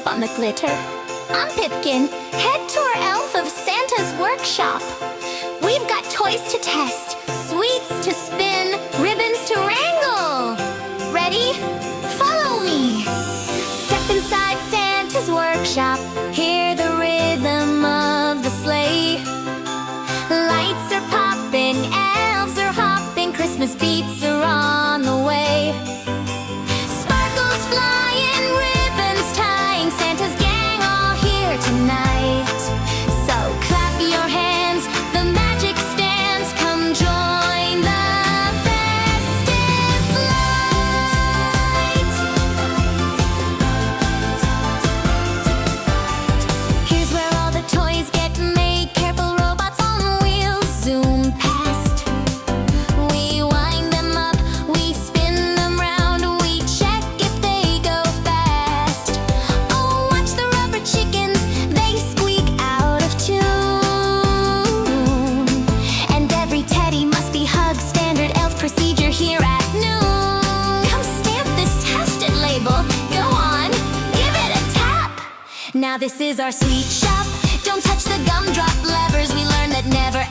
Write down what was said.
slip on the glitter. I'm Pipkin, head tour elf of Santa's workshop. We've got toys to test, sweets to spin, ribbons to wrangle. Ready? Follow me. Step inside Santa's workshop. Hear the rhythm of the sleigh. Lights are popping, elves are hopping, Christmas beats are on the way. Sparkles flying, ribbons tying, Santa's gang all here tonight. So clap your hands, the magic stands, come join the festive flight. Here's where all the toys get made, careful robots on wheels zoom past. We wind them up, we spin them round, we check if they go fast. Oh, watch the rubber chickens, they squeak out of tune. And every teddy must be hugged, standard elf procedure here at noon. Come stamp this tested label, go on, give it a tap. Now this is our sweet shop, don't touch the gumdrop levers, we learned that never